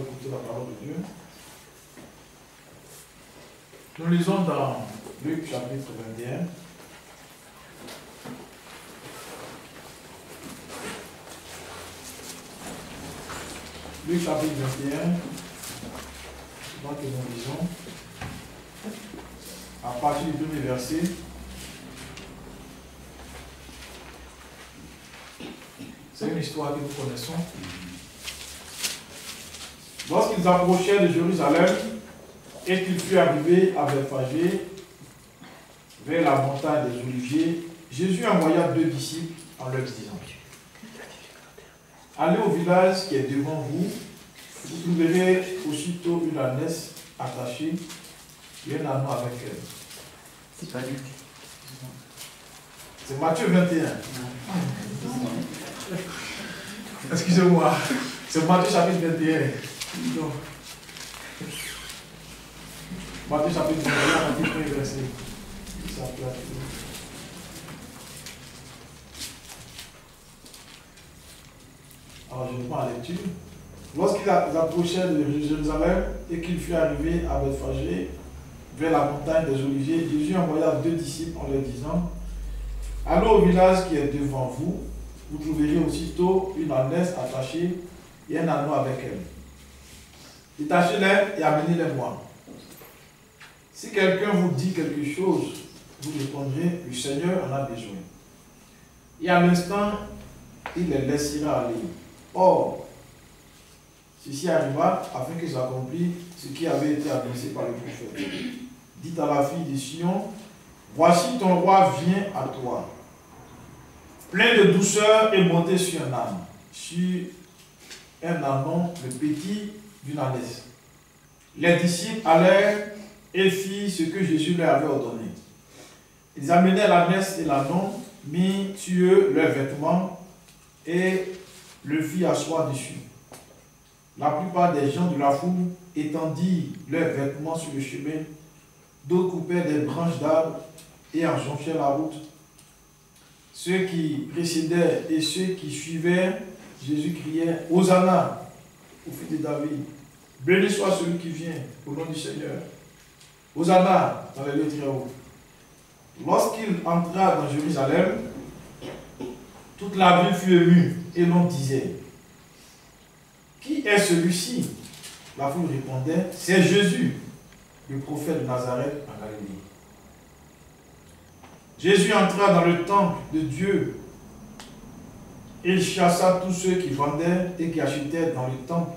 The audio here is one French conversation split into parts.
écouter la parole de Dieu. Nous lisons dans Luc chapitre 21. Luc chapitre 21, c'est donc que nous lisons à partir du premier verset. C'est une histoire que nous connaissons. Lorsqu'ils approchèrent de Jérusalem et qu'ils furent arrivés à Bethphagée, vers la montagne des Oliviers, Jésus envoya 2 disciples en leur disant: allez au village qui est devant vous, vous trouverez aussitôt une ânesse attachée et un anneau avec elle. C'est pas Luc. C'est Matthieu 21. Excusez-moi. C'est Matthieu chapitre 21. Non. Matthieu chapitre 21, on dit premier verset. Alors je reprends la lecture. Lorsqu'ils approchèrent de Jérusalem et qu'ils furent arrivés à Bethphagée, vers la montagne des Oliviers, Jésus envoya 2 disciples en leur disant: allez au village qui est devant vous, vous trouverez aussitôt une ânesse attachée et un anneau avec elle. Détachez-les et amenez-les-moi. Si quelqu'un vous dit quelque chose, vous répondrez: le Seigneur en a besoin. Et à l'instant, il les laissera aller. Or, ceci arriva afin que s'accomplisse ce qui avait été annoncé par le prophète. Dites à la fille de Sion: voici ton roi vient à toi, plein de douceur et monté sur un âne, sur un ânon, le petit d'une ânesse. Les disciples allèrent et firent ce que Jésus leur avait ordonné. Ils amenèrent l'ânesse et l'ânon, mirent sur eux leurs vêtements et le firent asseoir dessus. La plupart des gens de la foule étendirent leurs vêtements sur le chemin, d'autres coupèrent des branches d'arbres et en jonchaient la route. Ceux qui précédaient et ceux qui suivaient Jésus criaient: Hosanna au fils de David, béni soit celui qui vient au nom du Seigneur. Hosanna dans les lieux très hauts. Lorsqu'il entra dans Jérusalem, toute la ville fut émue et l'on disait: qui est celui-ci? La foule répondait: c'est Jésus, le prophète de Nazareth en Galilée. Jésus entra dans le temple de Dieu et il chassa tous ceux qui vendaient et qui achetaient dans le temple.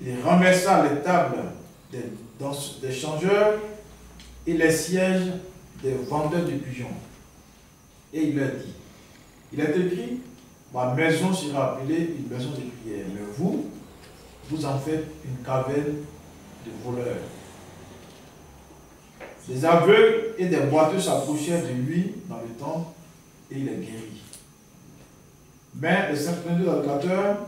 Il renversa les tables des changeurs et les sièges des vendeurs de pigeons. Et il leur dit: il est écrit, ma maison sera appelée une maison de prière, mais vous, vous en faites une caverne de voleurs. Des aveugles et des boiteux s'approchèrent de lui dans le temple et il les guérit. Mais les 52 adorateurs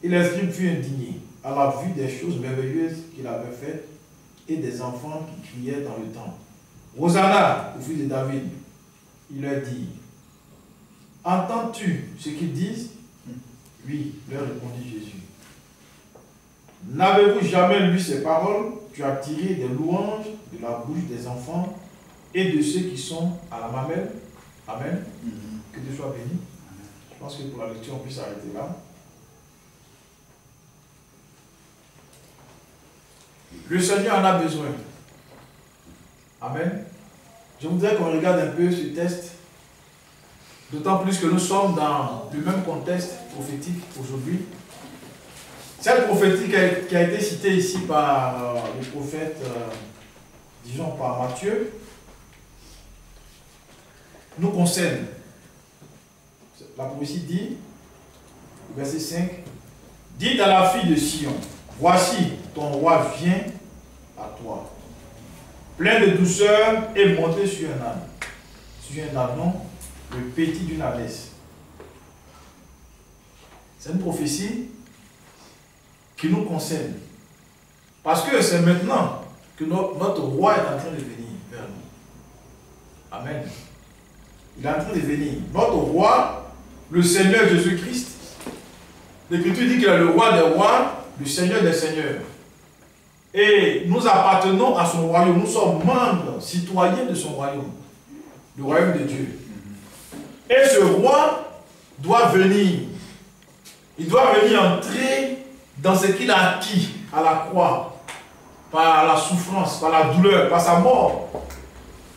et les scribes furent indignés à la vue des choses merveilleuses qu'il avait faites et des enfants qui criaient dans le temple: Hosanna au fils de David. Il leur dit: entends-tu ce qu'ils disent? Oui, leur répondit Jésus. N'avez-vous jamais lu ces paroles? Tu as tiré des louanges de la bouche des enfants et de ceux qui sont à la mamelle. Amen. Que Dieu soit béni. Je pense que pour la lecture, on peut s'arrêter là. Le Seigneur en a besoin. Amen. Je voudrais qu'on regarde un peu ce texte, d'autant plus que nous sommes dans le même contexte prophétique aujourd'hui. Cette prophétie qui a été citée ici par le prophète, disons par Matthieu, nous concerne. La prophétie dit, verset 5, dites à la fille de Sion, voici ton roi vient à toi, plein de douceur et monté sur un âne, sur un ânon, le petit d'une ânesse. C'est une prophétie qui nous concerne. Parce que c'est maintenant que notre roi est en train de venir vers nous. Amen. Il est en train de venir. Notre roi, le Seigneur Jésus-Christ, l'Écriture dit qu'il est le roi des rois, le Seigneur des seigneurs. Et nous appartenons à son royaume. Nous sommes membres, citoyens de son royaume. Le royaume de Dieu. Et ce roi doit venir. Il doit venir entrer dans ce qu'il a acquis à la croix. Par la souffrance, par la douleur, par sa mort.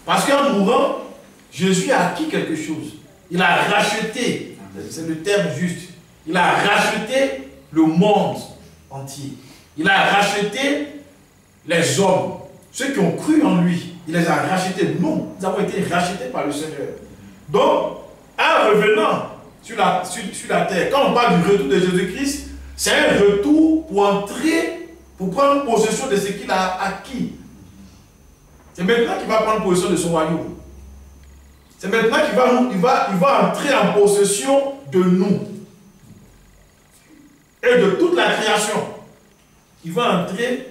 Parce qu'en mourant, Jésus a acquis quelque chose. Il a racheté, c'est le terme juste, il a racheté le monde entier. Il a racheté les hommes, ceux qui ont cru en lui. Il les a rachetés. Nous avons été rachetés par le Seigneur. Donc, en revenant sur la terre, quand on parle du retour de Jésus-Christ, c'est un retour pour entrer, pour prendre possession de ce qu'il a acquis. C'est maintenant qu'il va prendre possession de son royaume. C'est maintenant qu'il va entrer en possession de nous et de toute la création. Il va entrer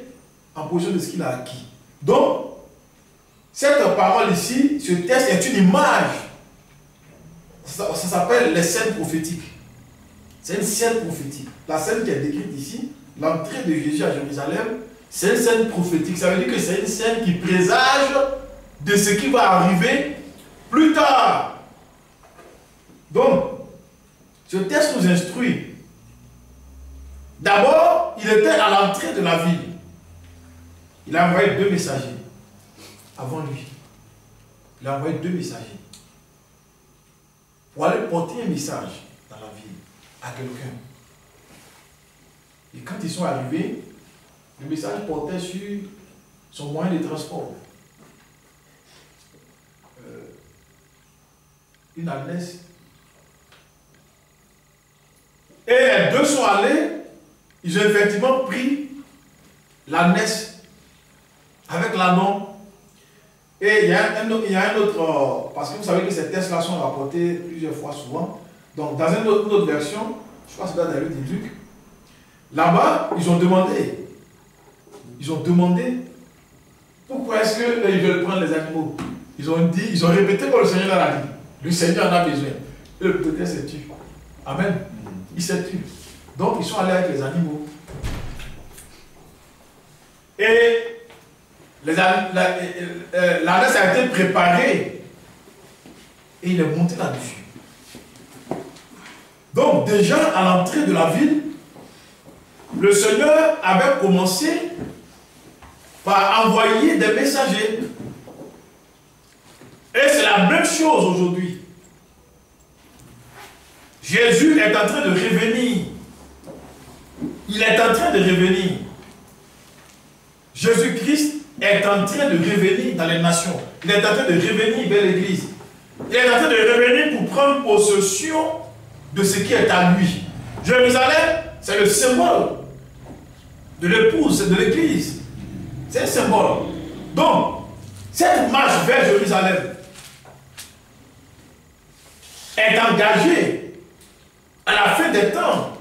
en possession de ce qu'il a acquis. Donc, cette parole ici, ce texte est une image. Ça s'appelle les scènes prophétiques. C'est une scène prophétique. La scène qui est décrite ici, l'entrée de Jésus à Jérusalem, c'est une scène prophétique. Ça veut dire que c'est une scène qui présage de ce qui va arriver plus tard. Donc, ce texte nous instruit. D'abord, il était à l'entrée de la ville. Il a envoyé 2 messagers avant lui. Il a envoyé 2 messagers pour aller porter un message dans la ville à quelqu'un. Et quand ils sont arrivés, le message portait sur son moyen de transport. Une ânesse. Et les 2 sont allés, ils ont effectivement pris l'ânesse avec l'ânon. Et il y a un autre, parce que vous savez que ces textes-là sont rapportés plusieurs fois souvent. Donc dans une autre version, je crois que c'est dans le livre de Luc, là-bas, ils ont demandé pourquoi est-ce qu'ils veulent prendre les animaux. Ils ont répété comme le Seigneur l'a dit. Le Seigneur en a besoin. Et le peut-être s'est tué. Amen. Il s'est tué. Donc ils sont allés avec les animaux. Et l'ânesse a été préparée. Et il est monté là-dessus. Donc déjà à l'entrée de la ville, le Seigneur avait commencé par envoyer des messagers. Et c'est la même chose aujourd'hui. Jésus est en train de revenir. Il est en train de revenir. Jésus-Christ est en train de revenir dans les nations. Il est en train de revenir vers l'Église. Il est en train de revenir pour prendre possession de ce qui est à lui. Jérusalem, c'est le symbole de l'épouse, de l'Église. C'est un symbole. Donc, cette marche vers Jérusalem est engagée à la fin des temps.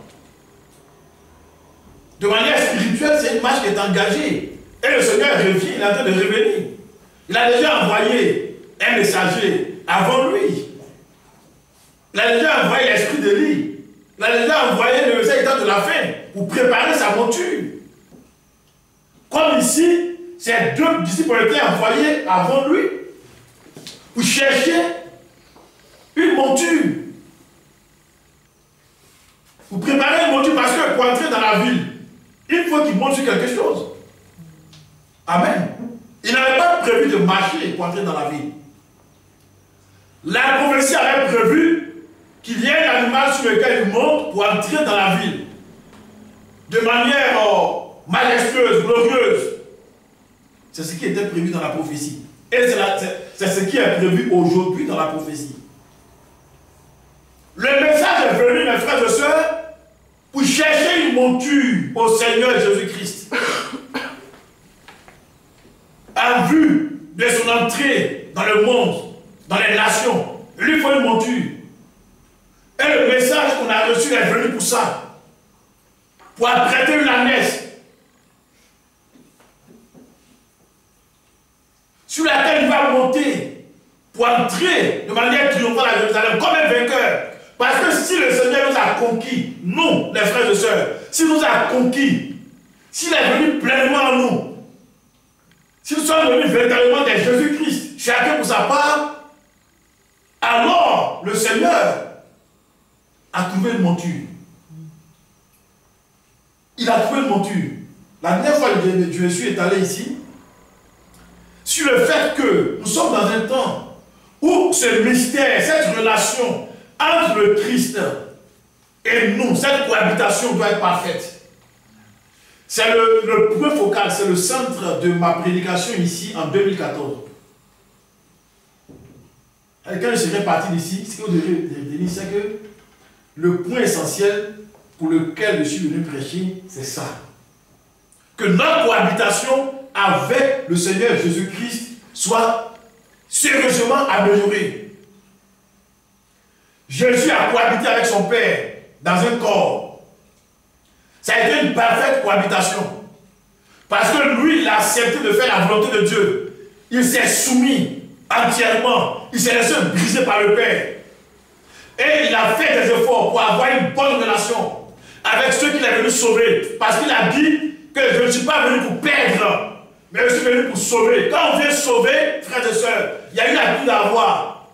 De manière spirituelle, c'est une marche qui est engagée. Et le Seigneur revient, il est en train de revenir. Il a déjà envoyé un messager avant lui. Il a déjà envoyé l'esprit d'Élie. Il a déjà envoyé le message de la fin pour préparer sa monture. Comme ici, ces 2 disciples ont été envoyés avant lui pour chercher une monture. Pour préparer une monture, parce que pour entrer dans la ville, il faut qu'il monte sur quelque chose. Amen. Il n'avait pas prévu de marcher pour entrer dans la ville. La prophétie avait prévu qu'il y ait un animal sur lequel il monte pour entrer dans la ville. De manière majestueuse, glorieuse. C'est ce qui était prévu dans la prophétie. Et c'est ce qui est prévu aujourd'hui dans la prophétie. Le message est venu, mes frères et sœurs, pour chercher une monture au Seigneur Jésus-Christ. En vue de son entrée dans le monde, dans les nations. Il lui faut une monture. Et le message qu'on a reçu est venu pour ça. Pour apprêter une ânesse sur laquelle il va monter pour entrer de manière triomphale à Jérusalem comme un vainqueur. Parce que si le Seigneur nous a conquis, nous, les frères et sœurs, s'il nous a conquis, s'il est venu pleinement en nous, Si nous sommes devenus véritablement des Jésus-Christ, chacun pour sa part, alors le Seigneur a trouvé une monture. Il a trouvé une monture. La dernière fois que je suis étalé ici, sur le fait que nous sommes dans un temps où ce mystère, cette relation entre le Christ et nous, cette cohabitation doit être parfaite. C'est le point focal, c'est le centre de ma prédication ici en 2014. Et quand je serai parti d'ici, ce que vous devez retenir, c'est que le point essentiel pour lequel je suis venu prêcher, c'est ça. Que notre cohabitation avec le Seigneur Jésus-Christ soit sérieusement améliorée. Jésus a cohabité avec son Père dans un corps. Ça a été une parfaite cohabitation. Parce que lui, il a accepté de faire la volonté de Dieu. Il s'est soumis entièrement. Il s'est laissé briser par le Père. Et il a fait des efforts pour avoir une bonne relation avec ceux qu'il est venu sauver. Parce qu'il a dit que je ne suis pas venu pour perdre, mais je suis venu pour sauver. Quand on vient sauver, frères et sœurs, il y a une habitude à avoir.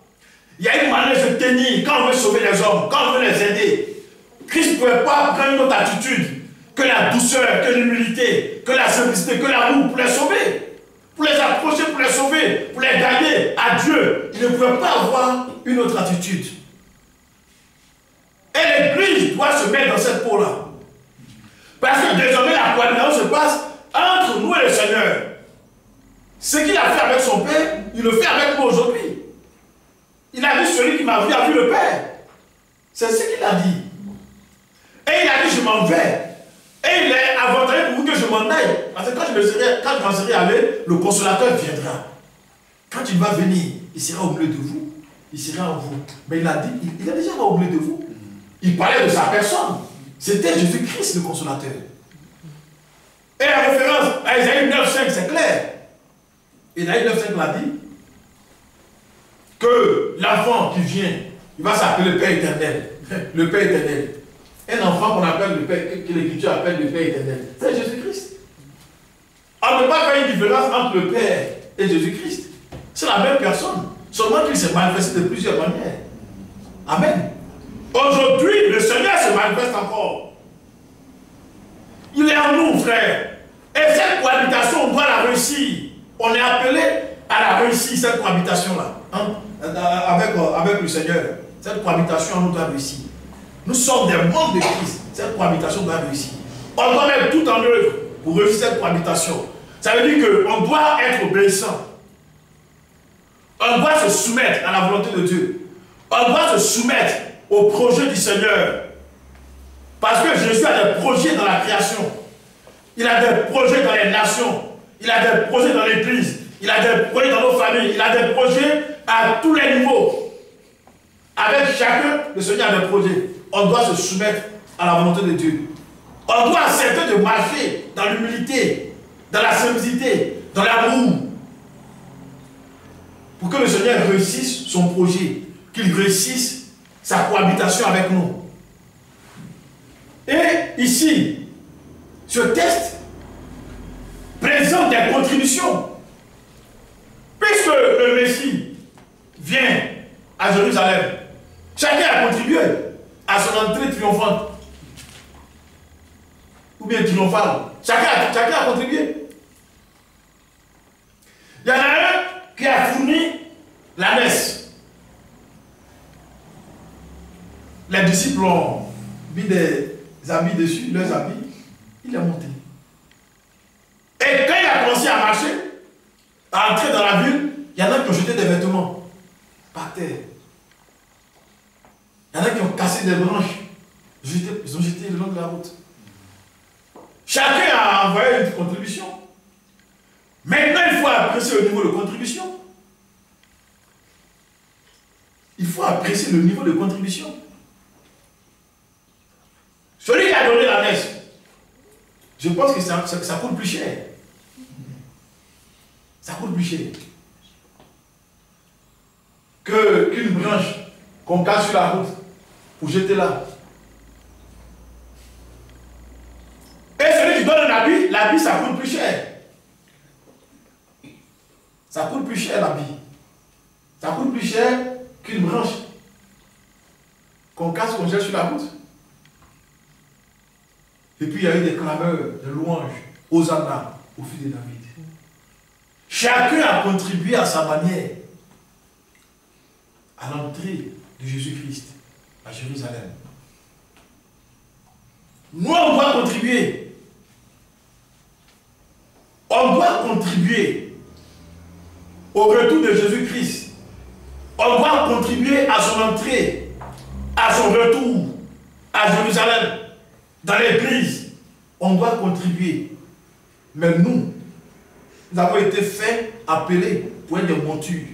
Il y a une manière de se tenir quand on veut sauver les hommes, quand on veut les aider. Christ ne pouvait pas prendre une autre attitude que la douceur, que l'humilité, que la simplicité, que l'amour pour les sauver. Pour les approcher, pour les sauver, pour les gagner à Dieu. Il ne pouvait pas avoir une autre attitude. Et l'Église doit se mettre dans cette peau-là. Parce que désormais la cohabitation se passe entre nous et le Seigneur. Ce qu'il a fait avec son Père, il le fait avec nous aujourd'hui. Il a dit celui qui m'a vu a vu le Père. C'est ce qu'il a dit. Et il a dit je m'en vais. Et il est avantagé pour vous que je m'en aille. Parce que quand je m'en serai allé, le consolateur viendra. Quand il va venir, il sera au milieu de vous. Il sera en vous. Mais il a dit, il est déjà au milieu de vous. Il parlait de sa personne. C'était Jésus-Christ le consolateur. Et la référence à Isaïe 9,5, c'est clair. Isaïe 9,5 l'a dit que l'enfant qui vient, il va s'appeler le Père éternel. Le Père éternel. Un enfant qu'on appelle le Père, que l'Écriture appelle le Père éternel. C'est Jésus-Christ. On ne peut pas faire une différence entre le Père et Jésus-Christ. C'est la même personne. Seulement qu'il s'est manifesté de plusieurs manières. Amen. Aujourd'hui, le Seigneur se manifeste encore. Il est en nous, frère. Et cette cohabitation, on doit la réussir. On est appelé à la réussir, cette cohabitation-là. Hein? Avec le Seigneur. Cette cohabitation, on doit réussir. Nous sommes des membres de Christ. Cette cohabitation doit réussir. On doit mettre tout en œuvre pour réussir cette cohabitation. Ça veut dire qu'on doit être obéissant. On doit se soumettre à la volonté de Dieu. On doit se soumettre au projet du Seigneur. Parce que Jésus a des projets dans la création. Il a des projets dans les nations. Il a des projets dans l'Église. Il a des projets dans nos familles. Il a des projets à tous les niveaux. Avec chacun, le Seigneur a des projets. On doit se soumettre à la volonté de Dieu. On doit accepter de marcher dans l'humilité, dans la simplicité, dans l'amour. Pour que le Seigneur réussisse son projet. Qu'il réussisse sa cohabitation avec nous. Et ici, ce texte présente des contributions. Puisque le Messie vient à Jérusalem, chacun a contribué à son entrée triomphante. Ou bien triomphale. Chacun a contribué. Il y en a un qui a fourni la messe. Les disciples ont mis des habits dessus, leurs habits, il est monté. Et quand il a commencé à marcher, à entrer dans la ville, il y en a qui ont jeté des vêtements par terre. Il y en a qui ont cassé des branches. Ils ont jeté le long de la route. Chacun a envoyé une contribution. Maintenant, il faut apprécier le niveau de contribution. Il faut apprécier le niveau de contribution. Celui qui a donné la messe, je pense que ça coûte plus cher. Ça coûte plus cher. Qu'une branche qu'on casse sur la route pour jeter là. Et celui qui donne l'habit ça coûte plus cher. Ça coûte plus cher l'habit. Ça coûte plus cher qu'une branche qu'on casse, qu'on jette sur la route. Et puis il y a eu des clameurs de louanges, Hosanna, au fils de David. Chacun a contribué à sa manière à l'entrée de Jésus-Christ à Jérusalem. Nous, on doit contribuer. On doit contribuer au retour de Jésus-Christ. On doit contribuer à son entrée, à son retour à Jérusalem, dans l'église. On doit contribuer. Mais nous avons été faits, appelés pour être des montures.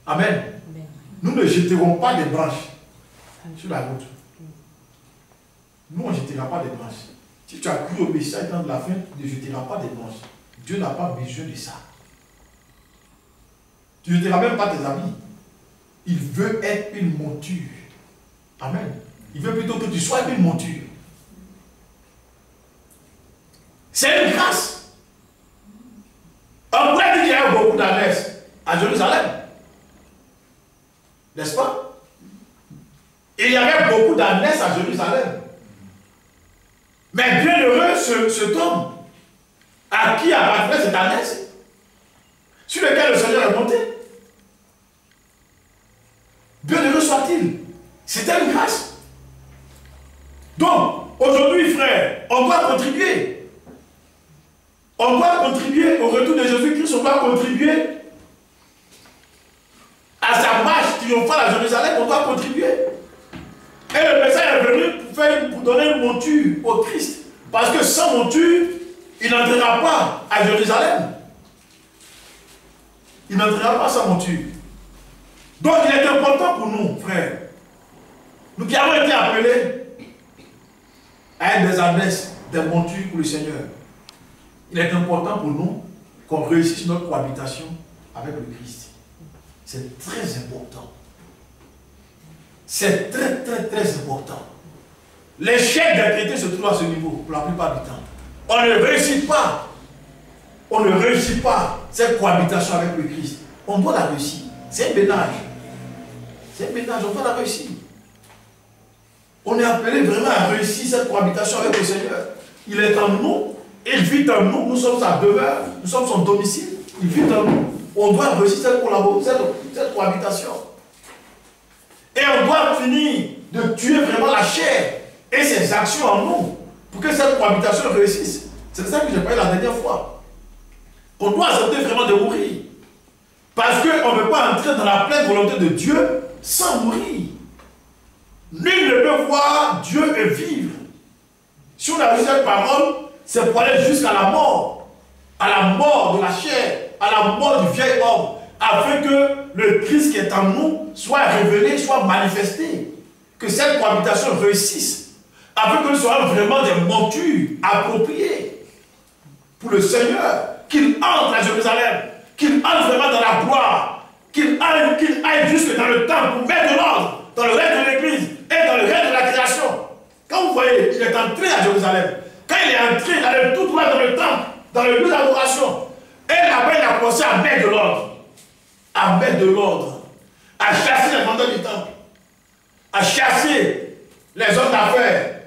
Amen. Nous ne jeterons pas des branches sur la route. Nous, on ne jetera pas des branches. Si tu as cru au message dans la fin, tu ne jeteras pas des branches. Dieu n'a pas besoin de ça. Tu ne jeteras même pas tes habits. Il veut être une monture. Amen. Il veut plutôt que tu sois une monture. C'est une grâce. On pourrait dire qu'il y a beaucoup d'ânesses à Jérusalem. N'est-ce pas? Il y avait beaucoup d'ânesses à Jérusalem. Mais bienheureux cet homme à qui appartenait cette ânesse, sur lequel le Seigneur est monté. Bienheureux soit-il. C'était une grâce. Donc, aujourd'hui, frère, on doit contribuer. On doit contribuer au retour de Jésus-Christ, on doit contribuer à sa marche triomphale à Jérusalem, on doit contribuer. Et le message est venu pour donner une monture au Christ. Parce que sans monture, il n'entrera pas à Jérusalem. Il n'entrera pas sans monture. Donc il est important pour nous, frères, nous qui avons été appelés à être des ânesses, des montures pour le Seigneur. Il est important pour nous qu'on réussisse notre cohabitation avec le Christ. C'est très important. C'est très, très, très important. L'échec des chrétiens se trouve à ce niveau, pour la plupart du temps. On ne réussit pas. On ne réussit pas cette cohabitation avec le Christ. On doit la réussir. C'est un ménage. C'est un ménage, on doit la réussir. On est appelé vraiment à réussir cette cohabitation avec le Seigneur. Il est en nous, il vit en nous, nous sommes sa demeure, nous sommes son domicile, il vit en nous. On doit réussir cette cohabitation. Et on doit finir de tuer vraiment la chair et ses actions en nous pour que cette cohabitation réussisse. C'est ça que j'ai parlé la dernière fois. On doit accepter vraiment de mourir. Parce qu'on ne peut pas entrer dans la pleine volonté de Dieu sans mourir. Nul ne peut voir Dieu et vivre. Si on a reçu cette parole, c'est pour aller jusqu'à la mort de la chair, à la mort du vieil homme, afin que le Christ qui est en nous soit révélé, soit manifesté. Que cette cohabitation réussisse, afin que nous soyons vraiment des montures appropriées pour le Seigneur, qu'il entre à Jérusalem, qu'il entre vraiment dans la gloire, qu'il aille jusque dans le temple pour mettre de l'ordre dans le reste de l'église et dans le reste de la création. Quand vous voyez, il est entré à Jérusalem. Quand il est entré, il allait tout droit dans le temple, dans le lieu d'adoration. Et là-bas, il a commencé à mettre de l'ordre. À mettre de l'ordre. À chasser les vendeurs du temple. À chasser les hommes d'affaires.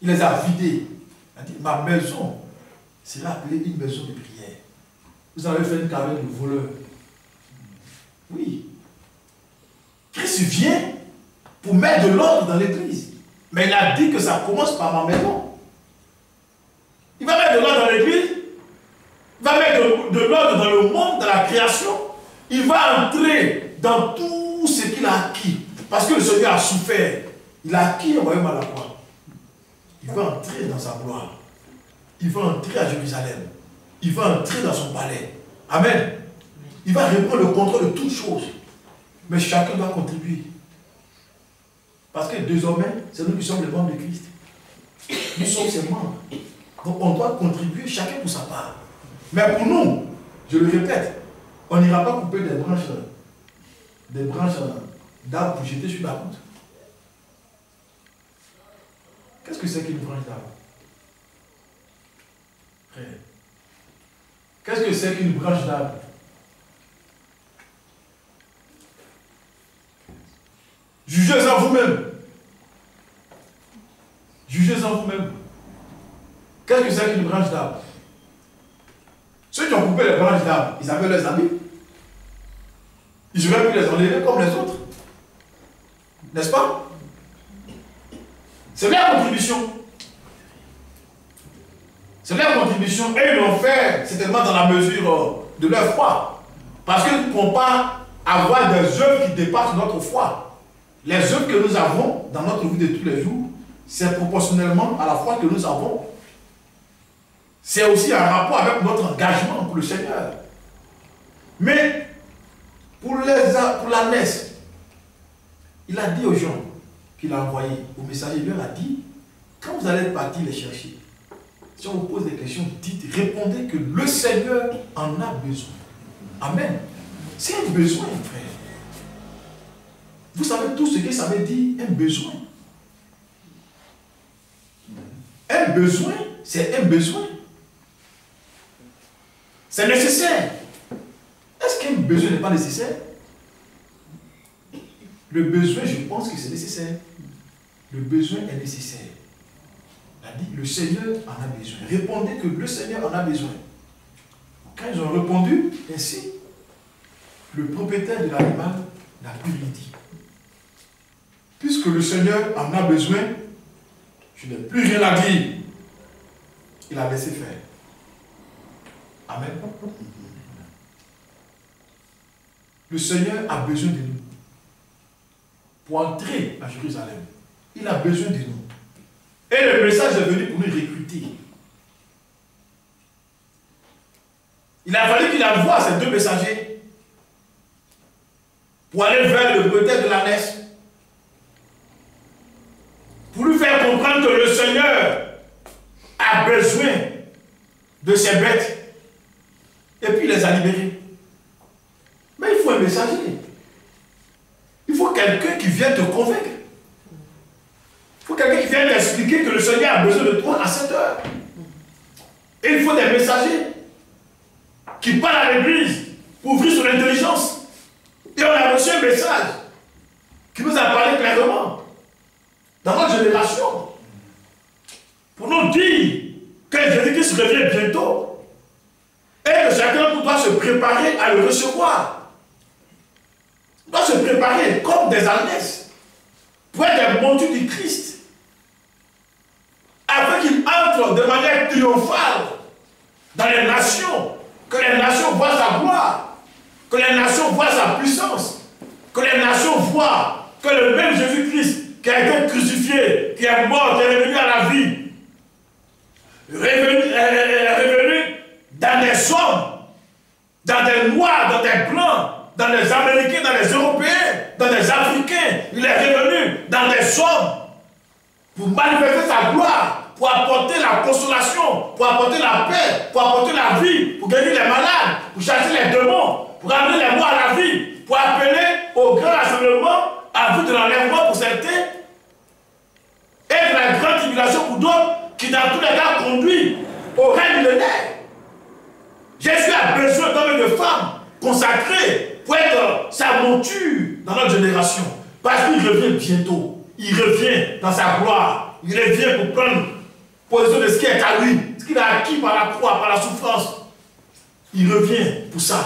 Il les a vidés. Il a dit, ma maison sera appelée une maison de prière. Vous avez fait une carrière de voleur. Oui. Christ vient pour mettre de l'ordre dans l'église. Mais il a dit que ça commence par ma maison. Il va mettre de l'ordre dans l'église. Il va mettre de l'ordre dans le monde, dans la création. Il va entrer dans tout ce qu'il a acquis. Parce que le Seigneur a souffert. Il a acquis le royaume à la croix. Il va entrer dans sa gloire. Il va entrer à Jérusalem. Il va entrer dans son palais. Amen. Il va reprendre le contrôle de toutes choses. Mais chacun doit contribuer. Parce que désormais, c'est nous qui sommes les membres de Christ. Nous sommes ses membres. Donc on doit contribuer chacun pour sa part. Mais pour nous, je le répète, on n'ira pas couper des branches d'arbres pour jeter sur la route. Qu'est-ce que c'est qu'une branche d'arbre? Frère, Qu'est-ce que c'est qu'une branche d'arbre? Jugez-en vous-même. Jugez-en vous-même. Qu'est-ce que c'est qu'une branche d'arbre? Ceux qui ont coupé les branches d'arbre, ils avaient leurs amis. Ils auraient pu les enlever comme les autres. N'est-ce pas? C'est leur contribution. C'est leur contribution. Et ils l'ont fait certainement dans la mesure de leur foi. Parce qu'ils ne pourront pas avoir des œuvres qui dépassent notre foi. Les œuvres que nous avons dans notre vie de tous les jours, c'est proportionnellement à la foi que nous avons. C'est aussi un rapport avec notre engagement pour le Seigneur. Mais pour la messe, il a dit aux gens qu'il a envoyés, au messager, il leur a dit, quand vous allez partir les chercher, si on vous pose des questions, dites, répondez que le Seigneur en a besoin. Amen. C'est un besoin, frère. Vous savez tout ce que ça veut dire, un besoin. Un besoin, c'est un besoin. C'est nécessaire. Est-ce qu'un besoin n'est pas nécessaire? Le besoin, je pense que c'est nécessaire. Le besoin est nécessaire. Il a dit, le Seigneur en a besoin. Répondez que le Seigneur en a besoin. Quand ils ont répondu ainsi, le propriétaire de l'animal n'a plus rien dit. Puisque le Seigneur en a besoin, je n'ai plus rien à dire. Il a laissé faire. Amen. Le Seigneur a besoin de nous. Pour entrer à Jérusalem, il a besoin de nous. Et le message est venu pour nous recruter. Il a fallu qu'il envoie ces deux messagers pour aller vers le propriétaire de l'ânesse, pour lui faire comprendre que le Seigneur a besoin de ces bêtes. Et puis il les a libérés. Mais il faut un messager. Il faut quelqu'un qui vienne te convaincre. Il faut quelqu'un qui vienne t'expliquer que le Seigneur a besoin de toi à cette heure. Et il faut des messagers qui parlent à l'église pour ouvrir son intelligence. Et on a reçu un message qui nous a parlé clairement dans notre génération pour nous dire que Jésus-Christ revient bientôt et que chacun doit se préparer à le recevoir. On doit se préparer comme des ânesses pour être des montures du Christ afin qu'il entre de manière triomphale dans les nations, que les nations voient sa gloire, que les nations voient sa puissance, que les nations voient que le même Jésus-Christ qui a été crucifié, qui est mort, qui est revenu à la vie, est revenu dans des hommes, dans des noirs, dans des blancs, dans les Américains, dans les Européens, dans les Africains. Il est revenu dans des hommes pour manifester sa gloire, pour apporter la consolation, pour apporter la paix, pour apporter la vie, pour guérir les malades, pour chasser les démons, pour amener les morts à la vie, pour appeler au grand rassemblement à vue de l'enlèvement pour certains et de la grande tribulation pour d'autres qui dans tous les cas conduit au règne millénaire. Jésus a besoin d'hommes et de femmes consacrés pour être sa monture dans notre génération. Parce qu'il revient bientôt. Il revient dans sa gloire. Il revient pour prendre position de ce qui est à lui, ce qu'il a acquis par la croix, par la souffrance. Il revient pour ça.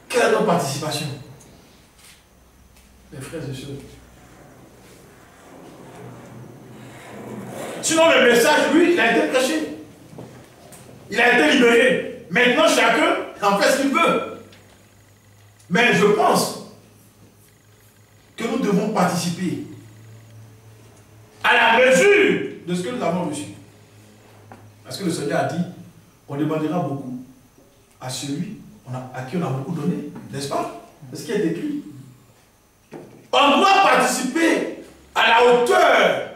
Quelle est notre participation? Mes frères et sœurs. Sinon, le message, lui, il a été prêché. Il a été libéré. Maintenant, chacun en fait ce qu'il veut. Mais je pense que nous devons participer à la mesure de ce que nous avons reçu. Parce que le Seigneur a dit, on demandera beaucoup à celui à qui on a beaucoup donné, n'est-ce pas? C'est ce qui est écrit. On doit participer à la hauteur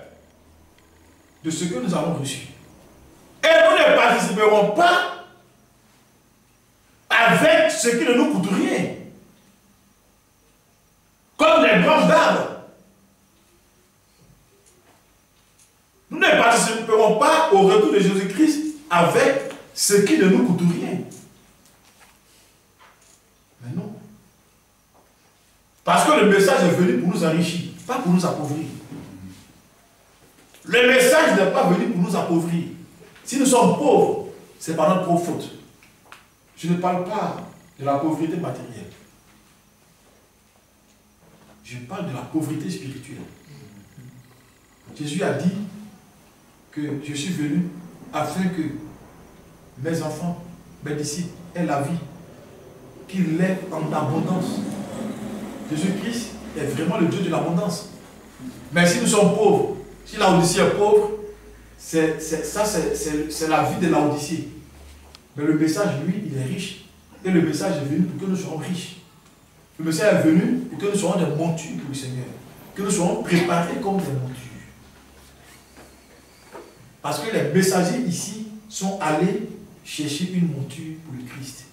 de ce que nous avons reçu. Et nous ne participerons pas avec ce qui ne nous coûte rien. Comme des branches d'arbres. Nous ne participerons pas au retour de Jésus-Christ avec ce qui ne nous coûte rien. Mais non. Parce que le message est venu pour nous enrichir, pas pour nous appauvrir. Le message n'est pas venu pour nous appauvrir. Si nous sommes pauvres, c'est par notre propre faute. Je ne parle pas de la pauvreté matérielle. Je parle de la pauvreté spirituelle. Jésus a dit que je suis venu afin que mes enfants, mes disciples aient la vie, qu'ils l'aient en abondance. Jésus-Christ est vraiment le Dieu de l'abondance. Mais si nous sommes pauvres, si Laodicée est pauvre, c'est la vie de Laodicée. Mais le message, lui, il est riche. Et le message est venu pour que nous soyons riches. Le message est venu pour que nous soyons des montures pour le Seigneur. Que nous soyons préparés comme des montures. Parce que les messagers ici sont allés chercher une monture pour le Christ.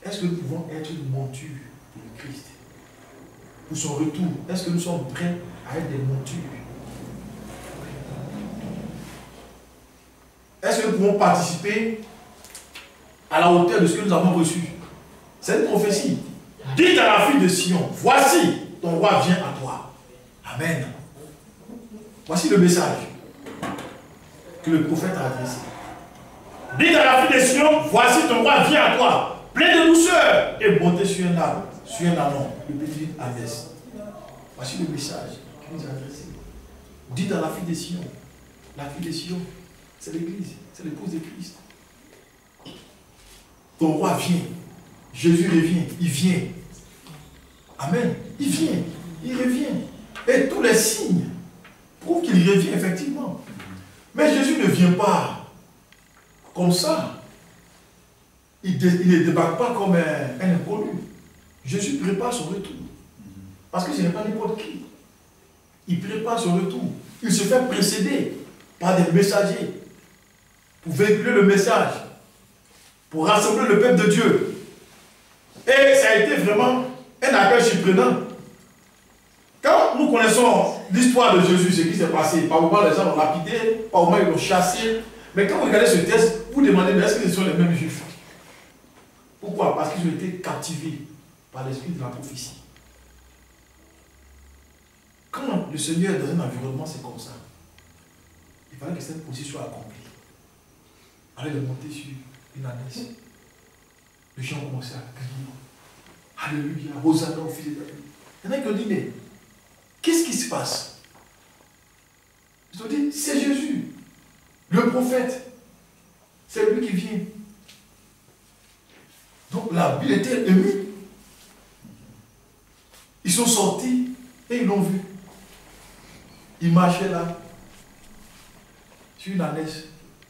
Est-ce que nous pouvons être une monture pour le Christ? Pour son retour, est-ce que nous sommes prêts à être des montures? Est-ce que nous pouvons participer à la hauteur de ce que nous avons reçu? C'est une prophétie. Dites à la fille de Sion, voici, ton roi vient à toi. Amen. Voici le message que le prophète a adressé. Dites à la fille de Sion, voici ton roi vient à toi, plein de douceur, et montez sur un arbre, sur un anon, le petit Hadès. Voici le message qu'il nous a adressé. Dites à la fille de Sion, la fille de Sion, c'est l'église, c'est l'épouse de Christ. Ton roi vient. Jésus revient, il vient. Amen. Il vient, il revient. Et tous les signes prouvent qu'il revient effectivement. Mais Jésus ne vient pas comme ça. Il ne débarque pas comme un inconnu. Jésus prépare son retour. Parce que ce n'est pas n'importe qui. Il prépare son retour. Il se fait précéder par des messagers pour véhiculer le message, pour rassembler le peuple de Dieu. Et ça a été vraiment un accueil surprenant. Quand nous connaissons l'histoire de Jésus, ce qui s'est passé, par moment les gens l'ont lapidé, par moment ils l'ont chassé. Mais quand vous regardez ce texte, vous vous demandez, mais est-ce que ce sont les mêmes Juifs? Pourquoi? Parce qu'ils ont été captivés par l'esprit de la prophétie. Quand le Seigneur est dans un environnement, c'est comme ça. Il fallait que cette prophétie soit accomplie. Allez de monter sur une ânesse. Les gens ont commencé à crier. Alléluia, Hosanna au fils de David. Il y en a qui ont dit, mais qu'est-ce qui se passe? Ils ont dit, c'est Jésus, le prophète. C'est lui qui vient. Donc la ville était émue. Ils sont sortis et ils l'ont vu. Il marchait là, sur une ânesse,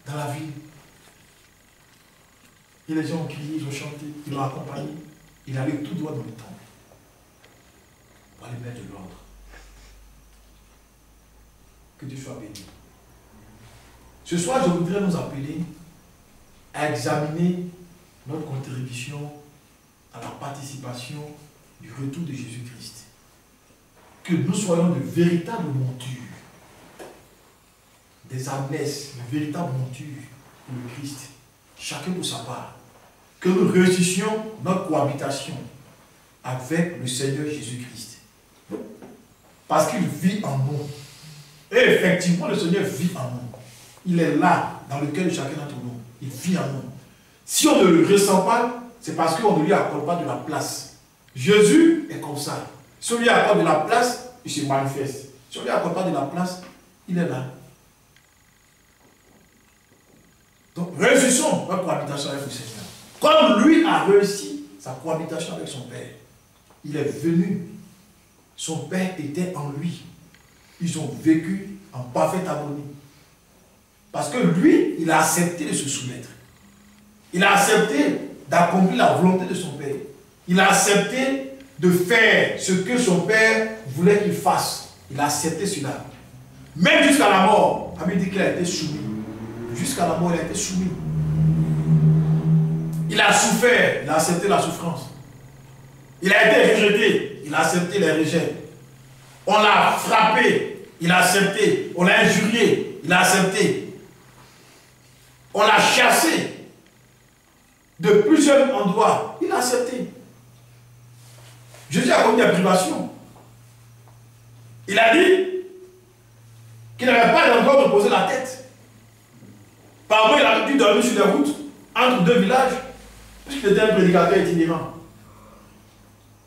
dans la ville. Et les gens ont crié, ils ont chanté, ils l'ont accompagné. Il allait tout droit dans le temple pour aller mettre de l'ordre. Que Dieu soit béni. Ce soir, je voudrais nous appeler à examiner notre contribution à la participation du retour de Jésus-Christ. Que nous soyons de véritables montures, des ânesses, de véritables montures pour le Christ, chacun pour sa part. Que nous réussissions notre cohabitation avec le Seigneur Jésus-Christ. Parce qu'il vit en nous. Et effectivement, le Seigneur vit en nous. Il est là, dans le cœur de chacun d'entre nous. Il vit en nous. Si on ne le ressent pas, c'est parce qu'on ne lui accorde pas de la place. Jésus est comme ça. Si on lui accorde de la place, il se manifeste. Si on ne lui accorde pas de la place, il est là. Donc, réussissons notre cohabitation avec le Seigneur. Comme lui a réussi sa cohabitation avec son Père. Il est venu. Son Père était en lui. Ils ont vécu en parfaite harmonie. Parce que lui, il a accepté de se soumettre. Il a accepté d'accomplir la volonté de son Père. Il a accepté de faire ce que son Père voulait qu'il fasse. Il a accepté cela. Même jusqu'à la mort, la Bible dit qu'il a été soumis. Jusqu'à la mort, il a été soumis. Il a souffert, il a accepté la souffrance. Il a été rejeté, il a accepté les rejets. On l'a frappé, il a accepté. On l'a injurié, il a accepté. On l'a chassé, de plusieurs endroits. Il a accepté. Jésus a connu des privations. Il a dit qu'il n'avait pas d'endroit où reposer la tête. Parfois, il a dû dormir sur les routes, entre deux villages, puisqu'il était un prédicateur itinérant.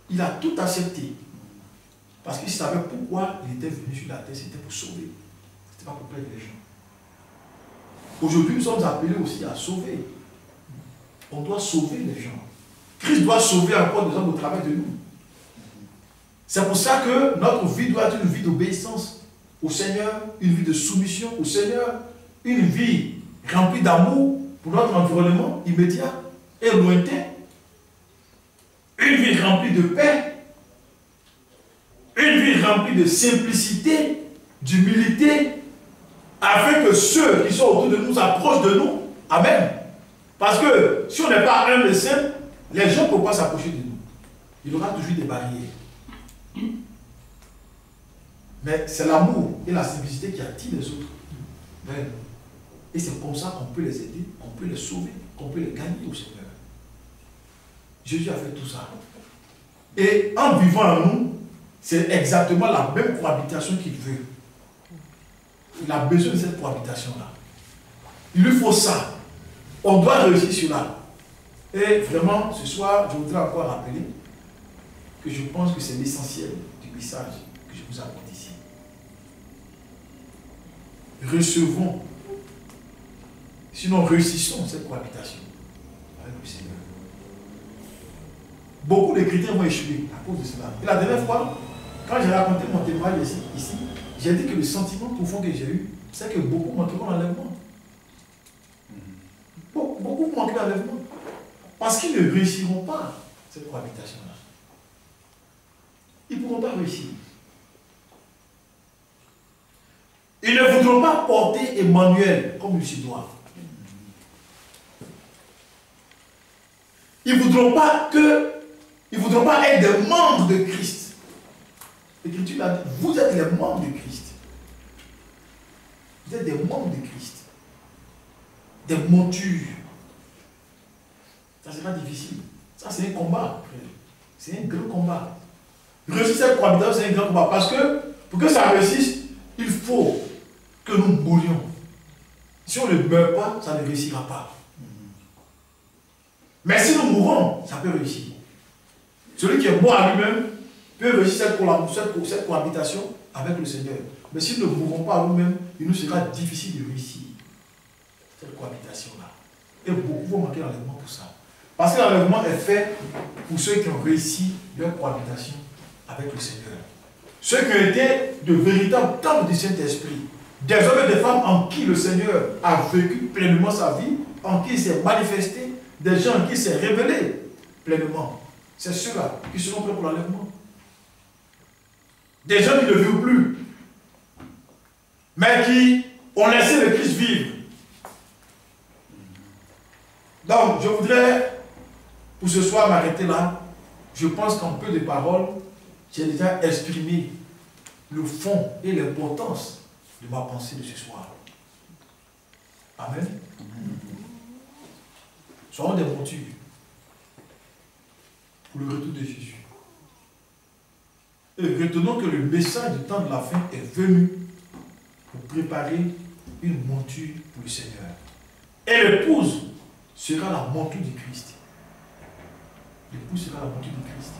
Il a tout accepté. Parce qu'il savait pourquoi il était venu sur la terre, c'était pour sauver. C'était pas pour perdre les gens. Aujourd'hui, nous sommes appelés aussi à sauver. On doit sauver les gens. Christ doit sauver encore des hommes au travers de nous. C'est pour ça que notre vie doit être une vie d'obéissance au Seigneur, une vie de soumission au Seigneur, une vie remplie d'amour pour notre environnement immédiat et lointain, une vie remplie de paix, une vie remplie de simplicité, d'humilité, afin que ceux qui sont autour de nous s'approchent de nous. Amen. Parce que si on n'est pas humble et simple, les gens ne peuvent pas s'approcher de nous. Il y aura toujours des barrières. Mais c'est l'amour et la simplicité qui attirent les autres vers nous. Et c'est comme ça qu'on peut les aider, qu'on peut les sauver, qu'on peut les gagner au Seigneur. Jésus a fait tout ça. Et en vivant en nous, c'est exactement la même cohabitation qu'il veut. Il a besoin de cette cohabitation-là. Il lui faut ça. On doit réussir cela. Et vraiment, ce soir, je voudrais encore rappeler que je pense que c'est l'essentiel du message que je vous apporte ici. Recevons, sinon réussissons cette cohabitation avec le Seigneur. Beaucoup de chrétiens vont échouer à cause de cela. Et la dernière fois, quand j'ai raconté mon témoignage ici, j'ai dit que le sentiment profond que j'ai eu, c'est que beaucoup manqueront l'enlèvement. Beaucoup manqueront l'enlèvement. Parce qu'ils ne réussiront pas cette cohabitation-là. Ils ne pourront pas réussir. Ils ne voudront pas porter Emmanuel comme il se doit. Ils ne voudront pas être des membres de Christ. L'Écriture a dit, vous êtes les membres de Christ. Vous êtes des membres de Christ. Des montures. Ça sera difficile. Ça, c'est un combat. C'est un grand combat. Réussir cette cohabitation, c'est un grand combat. Parce que, pour que ça réussisse, il faut que nous mourions. Si on ne meurt pas, ça ne réussira pas. Mais si nous mourons, ça peut réussir. Celui qui est mort à lui-même peut réussir cette cohabitation avec le Seigneur. Mais si nous ne mourrons pas à nous-mêmes, il nous sera difficile de réussir cette cohabitation-là. Et beaucoup vont manquer l'enlèvement pour ça. Parce que l'enlèvement est fait pour ceux qui ont réussi leur cohabitation avec le Seigneur. Ceux qui ont été de véritables temples du Saint-Esprit. Des hommes et des femmes en qui le Seigneur a vécu pleinement sa vie, en qui il s'est manifesté, des gens en qui il s'est révélé pleinement. C'est ceux-là qui seront prêts pour l'enlèvement. Des gens qui ne vivent plus, mais qui ont laissé le Christ vivre. Donc, je voudrais, pour ce soir, m'arrêter là. Je pense qu'en peu de paroles, j'ai déjà exprimé le fond et l'importance de ma pensée de ce soir. Amen. Soyons des montures pour le retour de Jésus. Et retenons que le message du temps de la fin est venu pour préparer une monture pour le Seigneur. Et l'épouse sera la monture du Christ. L'épouse sera la monture du Christ.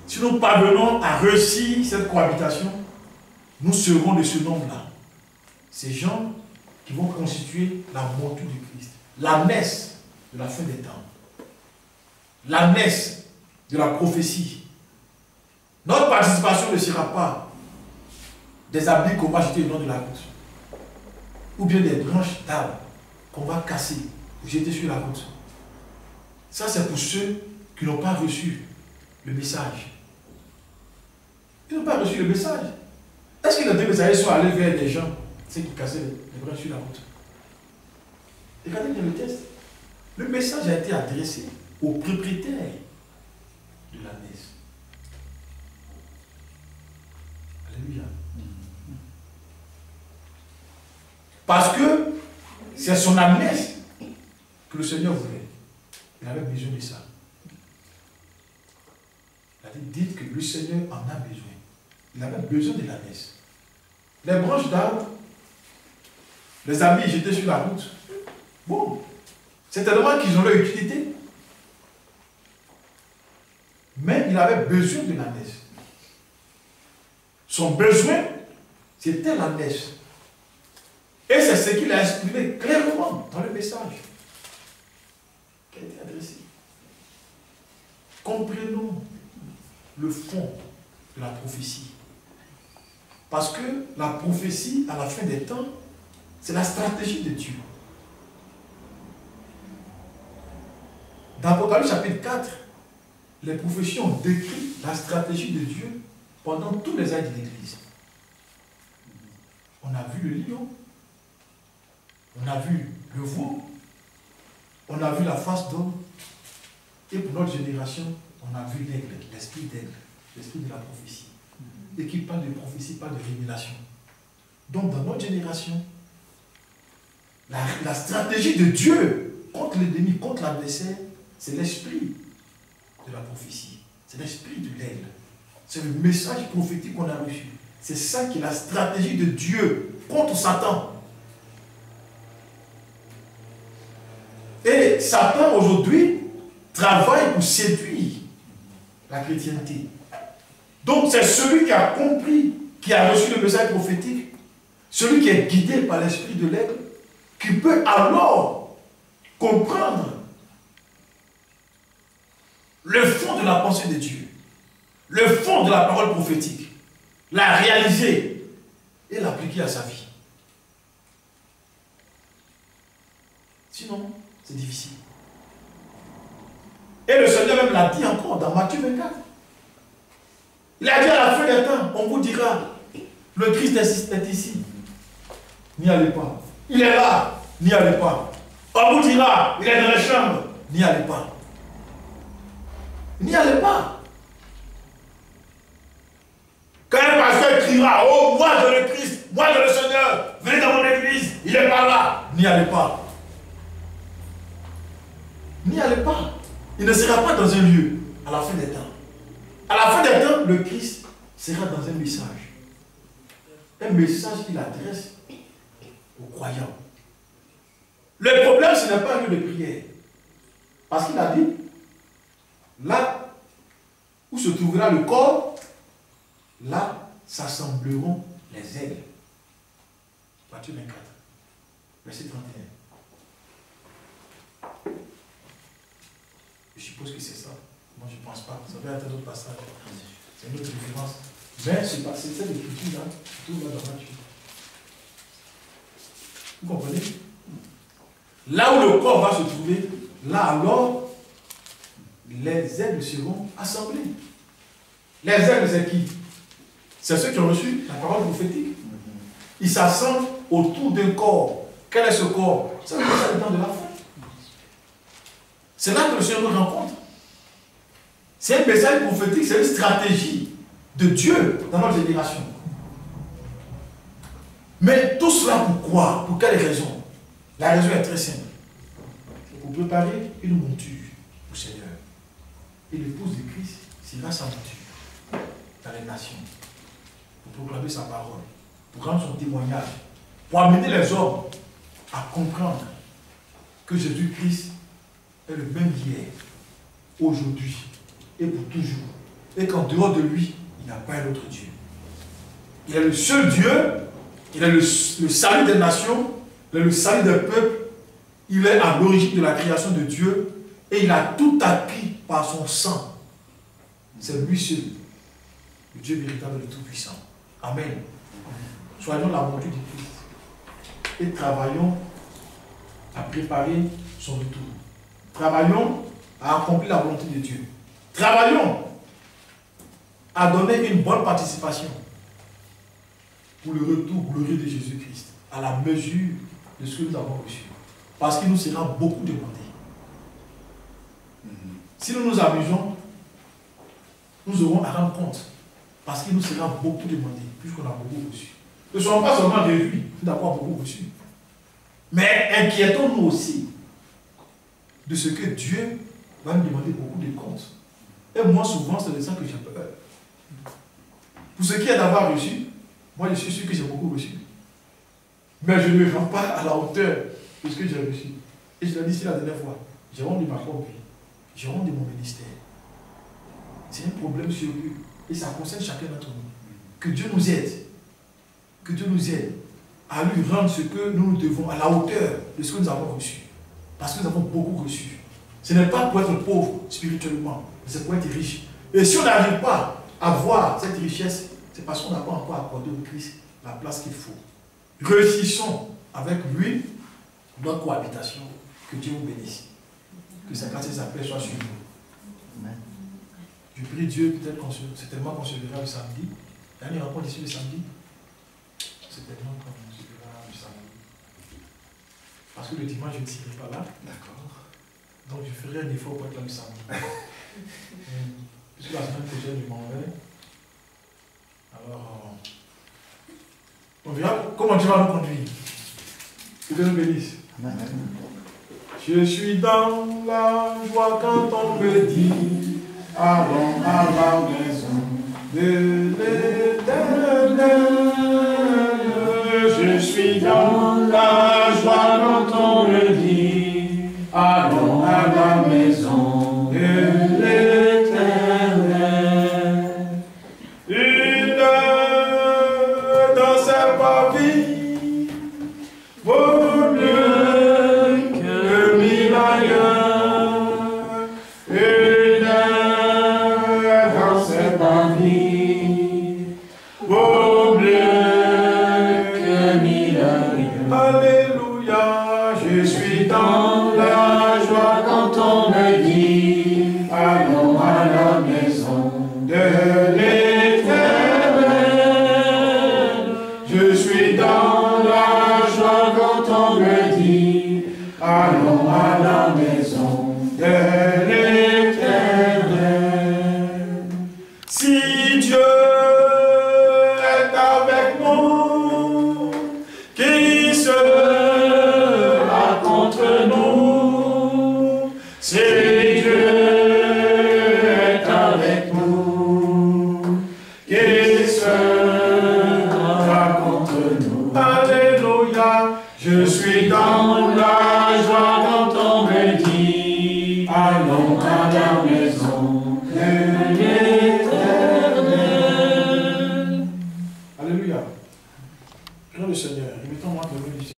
Si nous parvenons à réussir cette cohabitation, nous serons de ce nombre-là. Ces gens qui vont constituer la monture du Christ. La messe de la fin des temps. La messe de la prophétie. Notre participation ne sera pas des habits qu'on va jeter au long de la route. Ou bien des branches d'arbres qu'on va casser ou jeter sur la route. Ça, c'est pour ceux qui n'ont pas reçu le message. Ils n'ont pas reçu le message. Est-ce que les deux messagers sont allés vers des gens, ceux qui cassaient les branches sur la route? Regardez bien le texte. Le message a été adressé aux propriétaires de la messe. Alléluia. Parce que c'est son ânesse que le Seigneur voulait. Il avait besoin de ça. Il a dit, dites que le Seigneur en a besoin. Il avait besoin de l'ânesse. Les branches d'arbres, les amis j'étais sur la route. Bon, c'est tellement qu'ils ont leur utilité. Mais il avait besoin de l'ânesse. Son besoin, c'était l'ânesse. Et c'est ce qu'il a exprimé clairement dans le message qui a été adressé. Comprenons le fond de la prophétie. Parce que la prophétie, à la fin des temps, c'est la stratégie de Dieu. Dans Apocalypse chapitre 4, les prophéties ont décrit la stratégie de Dieu pendant tous les âges de l'Église. On a vu le lion, on a vu le veau, on a vu la face d'homme, et pour notre génération, on a vu l'aigle, l'esprit d'aigle, l'esprit de la prophétie. Et qui parle de prophétie, pas de révélation. Donc dans notre génération, la stratégie de Dieu contre l'ennemi, contre l'adversaire, c'est l'esprit de la prophétie. C'est l'esprit de l'aigle. C'est le message prophétique qu'on a reçu. C'est ça qui est la stratégie de Dieu contre Satan. Et Satan aujourd'hui travaille pour séduire la chrétienté. Donc c'est celui qui a compris, qui a reçu le message prophétique, celui qui est guidé par l'esprit de l'aigle, qui peut alors comprendre le fond de la pensée de Dieu, le fond de la parole prophétique, la réaliser et l'appliquer à sa vie. Sinon, c'est difficile. Et le Seigneur même l'a dit encore dans Matthieu 24. Il a dit à la fin des temps, on vous dira, le Christ est ici. N'y allez pas. Il est là. N'y allez pas. On vous dira, il est dans les chambres. N'y allez pas. N'y allez pas. Quand un pasteur criera, oh, moi je le Christ, moi je le Seigneur, venez dans mon église, il est par là. N'y allez pas. N'y allez pas. Il ne sera pas dans un lieu à la fin des temps. À la fin des temps, le Christ sera dans un message. Un message qu'il adresse aux croyants. Le problème, ce n'est pas un lieu de prière. Parce qu'il a dit, là où se trouvera le corps, là s'assembleront les aigles. Matthieu 24, verset 31. Je suppose que c'est ça. Moi, je ne pense pas. Ça doit être un autre passage. C'est une autre référence. Mais c'est cette écriture-là qui trouve là dans Matthieu. Vous comprenez? Là où le corps va se trouver, là alors, les aigles seront assemblés. Les aigles, c'est qui? C'est ceux qui ont reçu la parole prophétique. Ils s'assemblent autour d'un corps. Quel est ce corps? C'est le temps de la fin. C'est là que le Seigneur nous rencontre. C'est un message prophétique, c'est une stratégie de Dieu dans notre génération. Mais tout cela pourquoi? Pour quelle raison? La raison est très simple. Pour préparer une monture au Seigneur. Et l'épouse de Christ sera sa monture dans les nations. Pour proclamer sa parole. Pour rendre son témoignage. Pour amener les hommes à comprendre que Jésus-Christ est le même hier, aujourd'hui et pour toujours. Et qu'en dehors de lui, il n'y a pas un autre Dieu. Il est le seul Dieu, il est le salut des nations, il est le salut des peuples, il est à l'origine de la création de Dieu et il a tout acquis par son sang. C'est lui seul, le Dieu véritable et tout-puissant. Amen. Soyons la monture du Christ et travaillons à préparer son retour. Travaillons à accomplir la volonté de Dieu. Travaillons à donner une bonne participation pour le retour glorieux de Jésus-Christ, à la mesure de ce que nous avons reçu. Parce qu'il nous sera beaucoup demandé. Si nous nous amusons, nous aurons à rendre compte. Parce qu'il nous sera beaucoup demandé, puisqu'on a beaucoup reçu. Ne soyons pas seulement réjouis d'avoir beaucoup reçu. Mais inquiétons-nous aussi de ce que Dieu va me demander beaucoup de comptes. Et moi, souvent, c'est de ça que j'ai peur. Pour ce qui est d'avoir reçu, moi, je suis sûr que j'ai beaucoup reçu. Mais je ne me rends pas à la hauteur de ce que j'ai reçu. Et je l'ai dit ici la dernière fois. J'ai honte de ma propre vie. J'ai honte de mon ministère. C'est un problème sérieux. Et ça concerne chacun d'entre nous. Que Dieu nous aide. Que Dieu nous aide à lui rendre ce que nous devons à la hauteur de ce que nous avons reçu. Parce que nous avons beaucoup reçu. Ce n'est pas pour être pauvre spirituellement, mais c'est pour être riche. Et si on n'arrive pas à voir cette richesse, c'est parce qu'on n'a pas encore accordé au Christ la place qu'il faut. Réussissons avec lui notre cohabitation. Que Dieu vous bénisse. Que sa grâce et sa paix soient sur nous. Amen. Je prie Dieu, peut-être certainement qu'on se verra le samedi. Dernière rencontre ici le samedi. Certainement qu'on se verra le samedi. Parce que le dimanche, je ne serai pas là. D'accord. Donc je ferai un effort pour être là le samedi. Puisque la semaine prochaine, je m'en vais. Alors, on verra comment Dieu va nous conduire. Que Dieu nous bénisse. Amen. Je suis dans la joie quand on me dit allons à la maison de l'Éternel. Je suis dans la joie quand on me dit allons à la maison de l'Éternel. Une heure dans ses parvis vaut mieux que mille ailleurs. Une heure dans ses parvis vaut mieux que mille ailleurs. Alléluia, je suis dans la joie quand on me dit allons à la maison de l'Éternel. Je suis dans la joie quand on me dit allons à la maison de l'Éternel. Si Dieu est avec nous, qui sera contre nous? Si Dieu est avec nous, qui sera contre nous? Alléluia, je suis dans la joie quand on me dit allons à la maison de l'Éternel. Alléluia. Prions le Seigneur, remettons-moi de